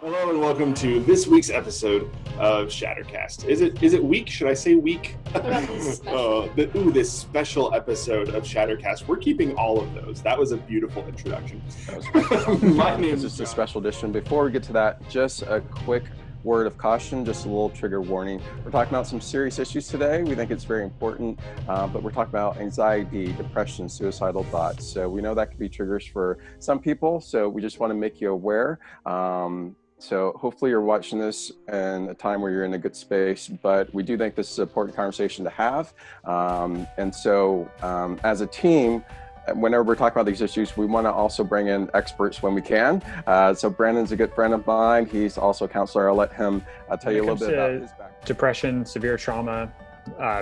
Hello and welcome to this week's episode of ShatterCast. Is it week? Should I say week? This special episode of ShatterCast. We're keeping all of those. That was a beautiful introduction. My name is just a special edition. Before we get to that, just a quick word of caution, just a little trigger warning. We're talking about some serious issues today. We think it's very important, but we're talking about anxiety, depression, suicidal thoughts. So we know that could be triggers for some people. So we just want to make you aware. So hopefully you're watching this in a time where you're in a good space, but we do think this is an important conversation to have. As a team, whenever we're talking about these issues, we want to also bring in experts when we can. So Brandon's a good friend of mine. He's also a counselor. I'll let him tell you a little bit about his background. Depression, severe trauma,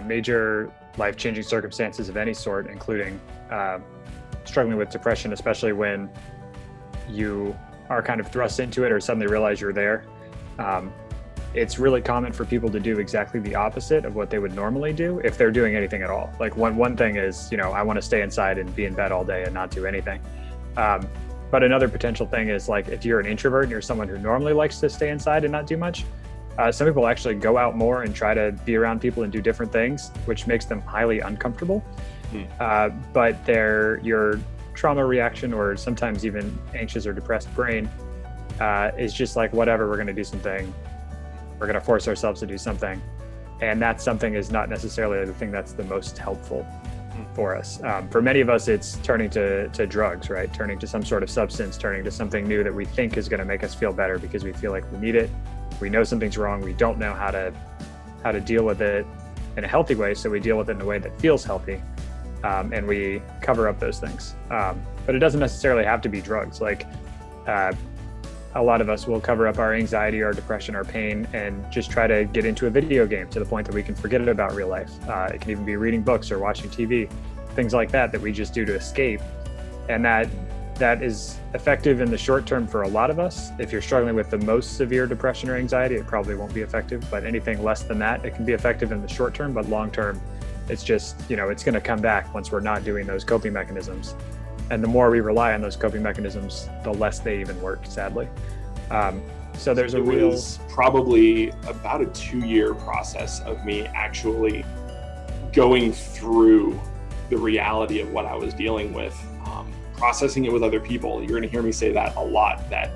major life-changing circumstances of any sort, including struggling with depression, especially when you are kind of thrust into it or suddenly realize you're there. It's really common for people to do exactly the opposite of what they would normally do if they're doing anything at all. Like one thing is, I want to stay inside and be in bed all day and not do anything. But another potential thing is, like, if you're an introvert and you're someone who normally likes to stay inside and not do much, some people actually go out more and try to be around people and do different things, which makes them highly uncomfortable. But your trauma reaction, or sometimes even anxious or depressed brain, is just like, whatever, we're going to do something. We're going to force ourselves to do something. And that something is not necessarily the thing that's the most helpful for us. For many of us, it's turning to drugs, right? Turning to some sort of substance, turning to something new that we think is going to make us feel better because we feel like we need it. We know something's wrong. We don't know how to deal with it in a healthy way. So we deal with it in a way that feels healthy. And we cover up those things. But it doesn't necessarily have to be drugs. Like, a lot of us will cover up our anxiety, our depression, our pain, and just try to get into a video game to the point that we can forget about real life. It can even be reading books or watching TV, things like that we just do to escape. And that is effective in the short term for a lot of us. If you're struggling with the most severe depression or anxiety, it probably won't be effective. But anything less than that, it can be effective in the short term, but long term, it's just, it's going to come back once we're not doing those coping mechanisms. And the more we rely on those coping mechanisms, the less they even work, sadly. So there's It was probably about a 2-year process of me actually going through the reality of what I was dealing with, processing it with other people. You're going to hear me say that a lot, that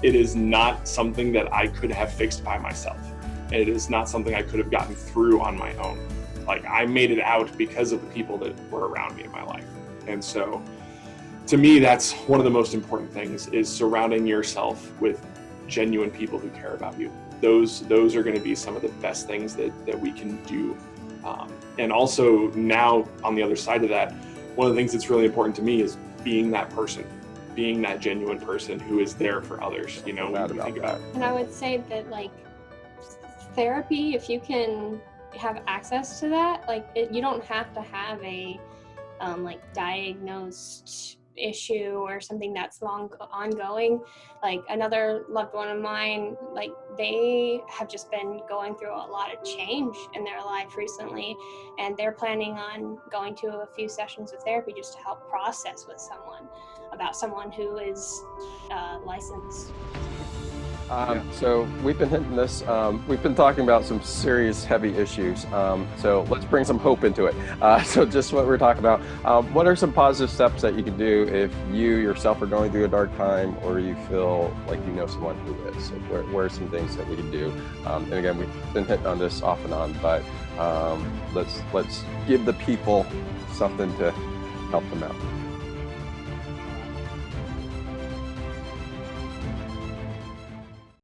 it is not something that I could have fixed by myself. It is not something I could have gotten through on my own. Like, I made it out because of the people that were around me in my life. And so to me, that's one of the most important things, is surrounding yourself with genuine people who care about you. Those are going to be some of the best things that we can do. And also, now on the other side of that, one of the things that's really important to me is being that person, being that genuine person who is there for others. Think about. And I would say that, like, therapy, if you can have access to that, you don't have to have a diagnosed issue or something that's long ongoing. Like, another loved one of mine, they have just been going through a lot of change in their life recently, and they're planning on going to a few sessions of therapy just to help process with someone who is licensed. So we've been hitting this, we've been talking about some serious, heavy issues. So let's bring some hope into it. So just what we're talking about, what are some positive steps that you can do if you yourself are going through a dark time, or you feel like you know someone who is? So where are some things that we can do? And again, we've been hitting on this off and on, but let's give the people something to help them out.